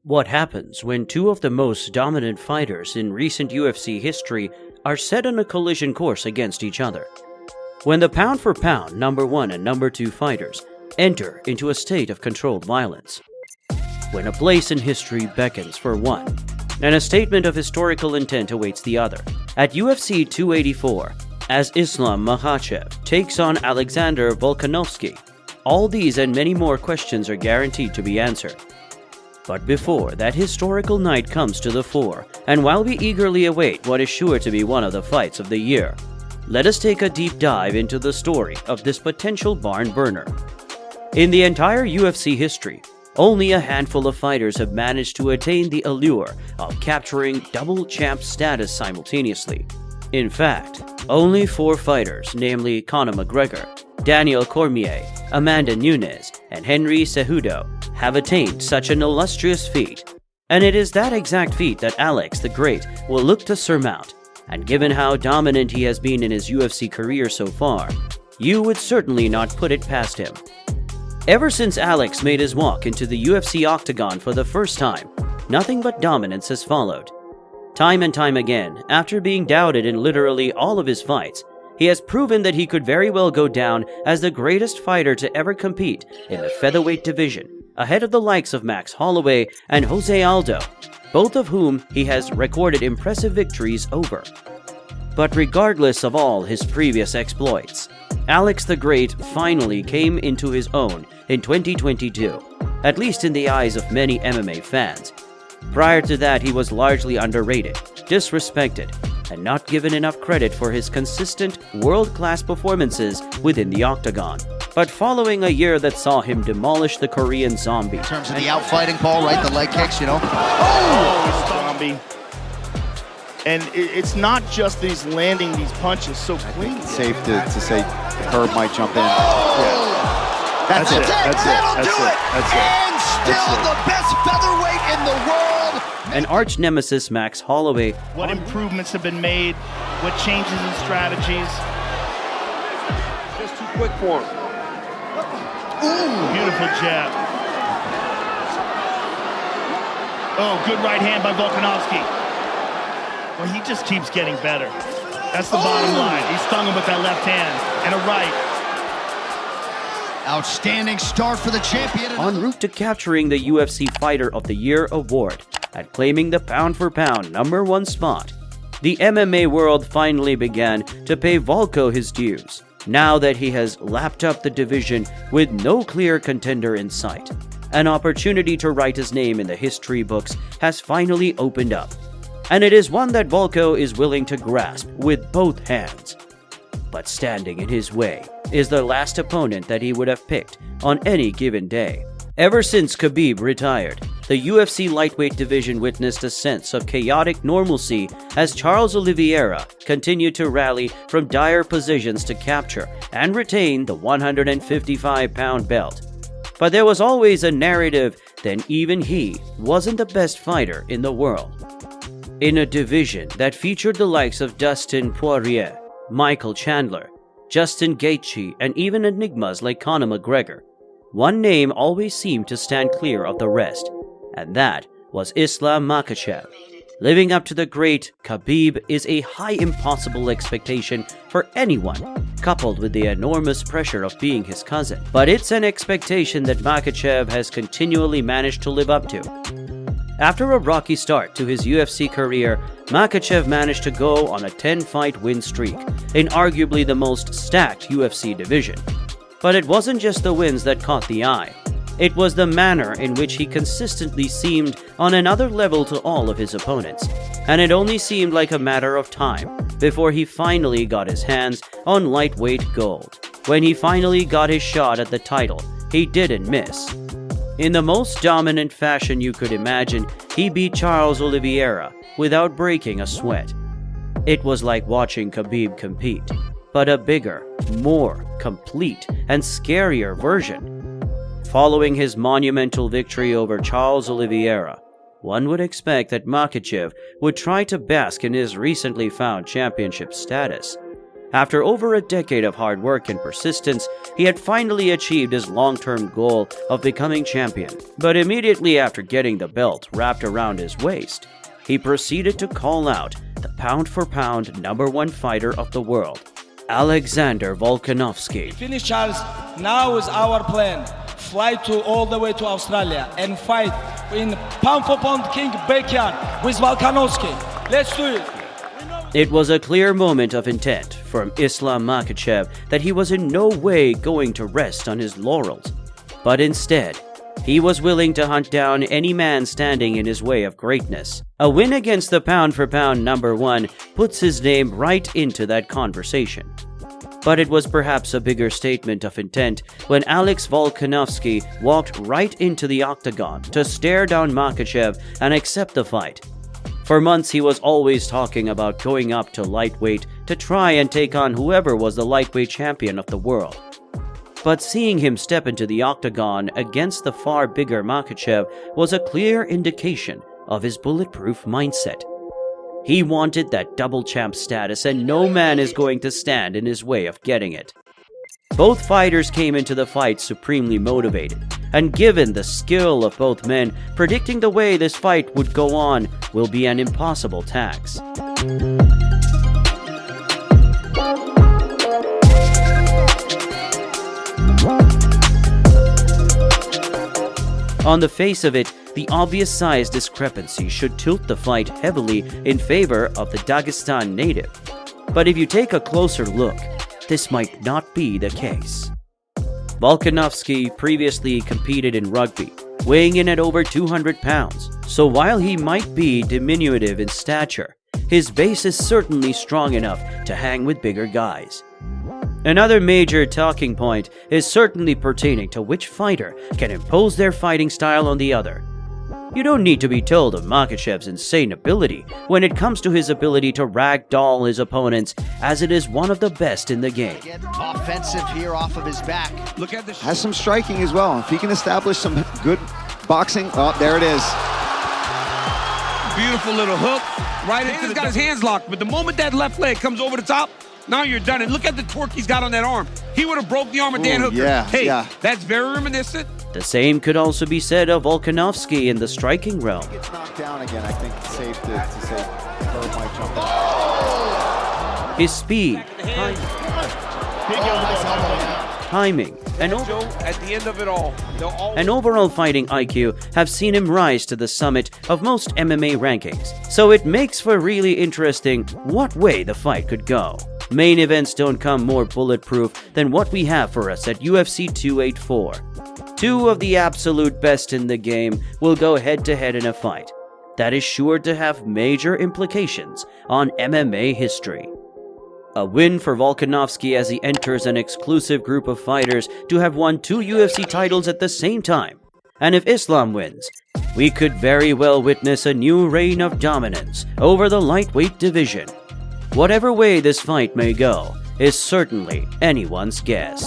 What happens when two of the most dominant fighters in recent UFC history are set on a collision course against each other? When the pound-for-pound number 1 and number 2 fighters enter into a state of controlled violence. When a place in history beckons for one, and a statement of historical intent awaits the other. At UFC 284, as Islam Makachev takes on Alexander Volkanovski, all these and many more questions are guaranteed to be answered. But before that historical night comes to the fore, and while we eagerly await what is sure to be one of the fights of the year, let us take a deep dive into the story of this potential barn burner. In the entire UFC history, only a handful of fighters have managed to attain the allure of capturing double champ status simultaneously. In fact, only 4 fighters, namely Conor McGregor, Daniel Cormier, Amanda Nunes, and Henry Cejudo, have attained such an illustrious feat. And it is that exact feat that Alex the Great will look to surmount. And given how dominant he has been in his UFC career so far, you would certainly not put it past him. Ever since Alex made his walk into the UFC octagon for the first time, nothing but dominance has followed. Time and time again, after being doubted in literally all of his fights, he has proven that he could very well go down as the greatest fighter to ever compete in the featherweight division, ahead of the likes of Max Holloway and Jose Aldo, both of whom he has recorded impressive victories over. But regardless of all his previous exploits, Alex the Great finally came into his own in 2022, at least in the eyes of many MMA fans. Prior to that, he was largely underrated, disrespected, and not given enough credit for his consistent, world-class performances within the octagon. But following a year that saw him demolish the Korean Zombie. In terms of the outfighting, Paul, right? The leg kicks, you know. Oh, Zombie. And it's not just that he's landing these punches so clean. It's safe to say Herb might jump in. Oh! That's it. That'll do it. And still the best featherweight in the world. And arch nemesis Max Holloway. What improvements have been made? What changes in strategies? Just too quick for him. Ooh, beautiful jab. Oh, good right hand by Volkanovski. Well, he just keeps getting better. That's the bottom line. He stung him with that left hand and a right. Outstanding start for the champion. En route to capturing the UFC Fighter of the Year award and claiming the pound-for-pound number 1 spot, the MMA world finally began to pay Volko his dues, now that he has lapped up the division with no clear contender in sight. An opportunity to write his name in the history books has finally opened up, and it is one that Volko is willing to grasp with both hands. But standing in his way is the last opponent that he would have picked on any given day. Ever since Khabib retired, the UFC lightweight division witnessed a sense of chaotic normalcy as Charles Oliveira continued to rally from dire positions to capture and retain the 155-pound belt. But there was always a narrative that even he wasn't the best fighter in the world. In a division that featured the likes of Dustin Poirier, Michael Chandler, Justin Gaethje, and even enigmas like Conor McGregor, one name always seemed to stand clear of the rest, and that was Islam Makachev. Living up to the great Khabib is a high impossible expectation for anyone, coupled with the enormous pressure of being his cousin. But it's an expectation that Makhachev has continually managed to live up to. After a rocky start to his UFC career, Makhachev managed to go on a 10-fight win streak in arguably the most stacked UFC division. But it wasn't just the wins that caught the eye. It was the manner in which he consistently seemed on another level to all of his opponents, and it only seemed like a matter of time before he finally got his hands on lightweight gold. When he finally got his shot at the title, he didn't miss. In the most dominant fashion you could imagine, he beat Charles Oliveira without breaking a sweat. It was like watching Khabib compete, but a bigger, more complete, and scarier version. Following his monumental victory over Charles Oliveira, one would expect that Makhachev would try to bask in his recently found championship status. After over a decade of hard work and persistence, he had finally achieved his long-term goal of becoming champion. But immediately after getting the belt wrapped around his waist, he proceeded to call out the pound-for-pound #1 fighter of the world, Alexander Volkanovski. Finish, Charles. Now is our plan. Fly all the way to Australia and fight in pound-for-pound king backyard with Volkanovski. Let's do it. It was a clear moment of intent from Islam Makachev that he was in no way going to rest on his laurels, but instead, he was willing to hunt down any man standing in his way of greatness. A win against the pound-for-pound #1 puts his name right into that conversation. But it was perhaps a bigger statement of intent when Alex Volkanovski walked right into the octagon to stare down Makhachev and accept the fight. For months, he was always talking about going up to lightweight to try and take on whoever was the lightweight champion of the world. But seeing him step into the octagon against the far bigger Makhachev was a clear indication of his bulletproof mindset. He wanted that double champ status, and no man is going to stand in his way of getting it. Both fighters came into the fight supremely motivated, and given the skill of both men, predicting the way this fight would go on will be an impossible task. On the face of it, the obvious size discrepancy should tilt the fight heavily in favor of the Dagestan native. But if you take a closer look, this might not be the case. Volkanovski previously competed in rugby, weighing in at over 200 pounds, so while he might be diminutive in stature, his base is certainly strong enough to hang with bigger guys. Another major talking point is certainly pertaining to which fighter can impose their fighting style on the other. You don't need to be told of Makhachev's insane ability when it comes to his ability to ragdoll his opponents, as it is one of the best in the game. Offensive here off of his back. Look at the Has some striking as well. If he can establish some good boxing, oh, there it is. Beautiful little hook. Right into He's got his hands locked, but the moment that left leg comes over the top, now you're done. And look at the torque he's got on that arm. He would have broke the arm of Dan Hooker. Yeah, hey, yeah. That's very reminiscent. The same could also be said of Volkanovski in the striking realm. Gets knocked down again. I think it's safe to say Fore might jump in. His speed, timing, and At the end of it all, overall fighting IQ have seen him rise to the summit of most MMA rankings, so it makes for really interesting what way the fight could go. Main events don't come more bulletproof than what we have for us at UFC 284. Two of the absolute best in the game will go head-to-head in a fight that is sure to have major implications on MMA history. A win for Volkanovski as he enters an exclusive group of fighters to have won 2 UFC titles at the same time. And if Islam wins, we could very well witness a new reign of dominance over the lightweight division. Whatever way this fight may go is certainly anyone's guess.